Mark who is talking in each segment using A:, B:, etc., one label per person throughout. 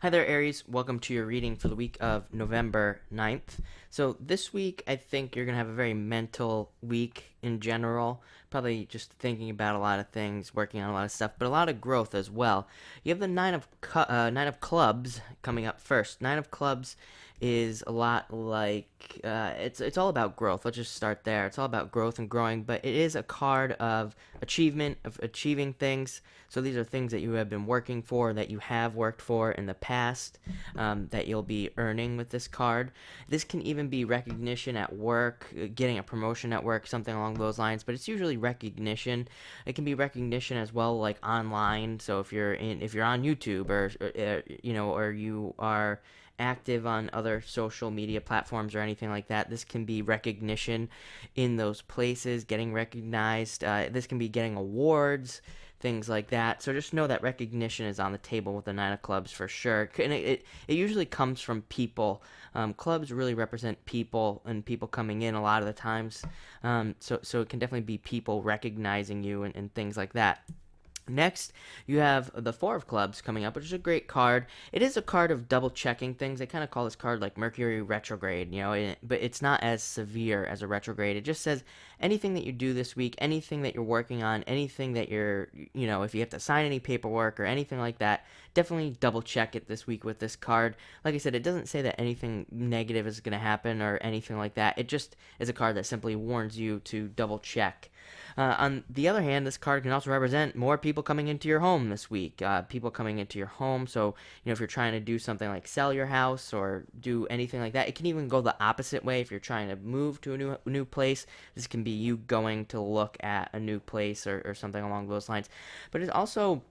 A: Hi there, Aries. Welcome to your reading for the week of November 9th. So, this week, I think you're going to have a very mental week in general. Probably just thinking about a lot of things, working on a lot of stuff, but a lot of growth as well. You have the Nine of Clubs coming up first. Nine of Clubs is a lot like it's all about growth. Let's just start there. It's all about growth and growing, but it is a card of achievement, of achieving things. So these are things that you have been working for, that you have worked for in the past, that you'll be earning with this card. This can even be recognition at work, getting a promotion at work, something along those lines. But it's usually recognition. It can be recognition as well, like online. So if you're on YouTube or you are active on other social media platforms or anything like that, this can be recognition in those places, getting recognized. This can be getting awards, things like that. So just know that recognition is on the table with the Nine of Clubs for sure. And it usually comes from people. Clubs really represent people and people coming in a lot of the times. So it can definitely be people recognizing you and things like that. Next, you have the Four of Clubs coming up, which is a great card. It is a card of double checking things. They kind of call this card like Mercury retrograde, but it's not as severe as a retrograde. It just says anything that you do this week, anything that you're working on, anything that if you have to sign any paperwork or anything like that, definitely double check it this week with this card. Like I said, it doesn't say that anything negative is going to happen or anything like that. It just is a card that simply warns you to double check. On the other hand, this card can also represent more people coming into your home this week. People coming into your home. So, if you're trying to do something like sell your house or do anything like that, it can even go the opposite way. If you're trying to move to a new place, this can be you going to look at a new place or something along those lines. But it's also,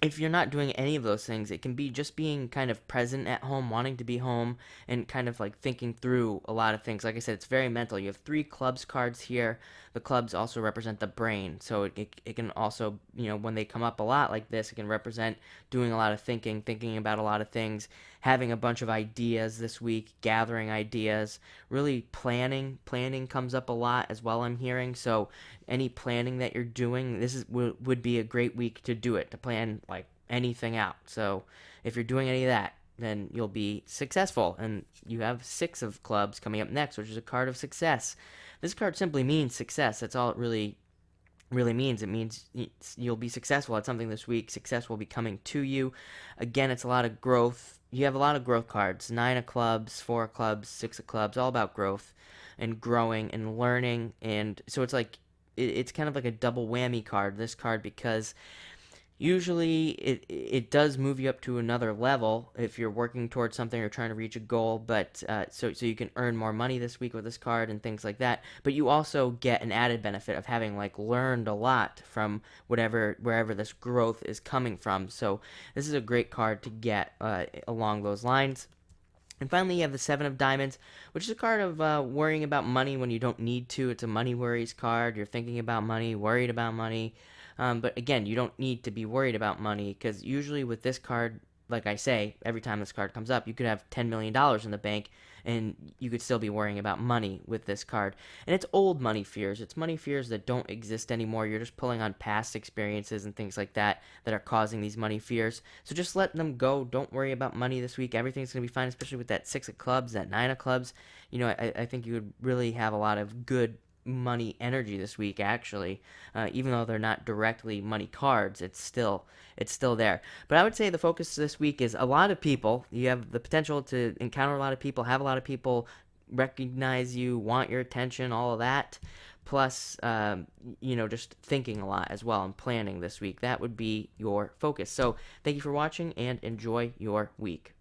A: if you're not doing any of those things, it can be just being kind of present at home, wanting to be home, and kind of like thinking through a lot of things. Like I said, it's very mental. You have three clubs cards here. The clubs also represent the brain. So it can also, when they come up a lot like this, it can represent doing a lot of thinking about a lot of things, having a bunch of ideas this week, gathering ideas, really planning. Planning comes up a lot as well, I'm hearing. So any planning that you're doing, would be a great week to do it, to plan like anything out. So if you're doing any of that, then you'll be successful. And you have Six of Clubs coming up next, which is a card of success. This card simply means success. That's all it really means. It means you'll be successful at something this week. Success will be coming to you. Again, it's a lot of growth. You have a lot of growth cards. Nine of Clubs, Four of Clubs, Six of Clubs, all about growth and growing and learning. And so it's like, it's kind of like a double whammy card, this card, because usually it does move you up to another level if you're working towards something or trying to reach a goal, but so you can earn more money this week with this card and things like that. But you also get an added benefit of having like learned a lot from wherever this growth is coming from. So this is a great card to get along those lines. And finally, you have the Seven of Diamonds, which is a card of worrying about money when you don't need to. It's a money worries card. You're thinking about money, worried about money. But again, you don't need to be worried about money, because usually with this card, like I say, every time this card comes up, you could have $10 million in the bank and you could still be worrying about money with this card. And it's old money fears. It's money fears that don't exist anymore. You're just pulling on past experiences and things like that that are causing these money fears. So just let them go. Don't worry about money this week. Everything's going to be fine, especially with that Six of Clubs, that Nine of Clubs. I think you would really have a lot of good money energy this week, actually. Even though they're not directly money cards, it's still there. But I would say the focus this week is a lot of people. You have the potential to encounter a lot of people, have a lot of people recognize you, want your attention, all of that. Plus, just thinking a lot as well and planning this week. That would be your focus. So thank you for watching and enjoy your week.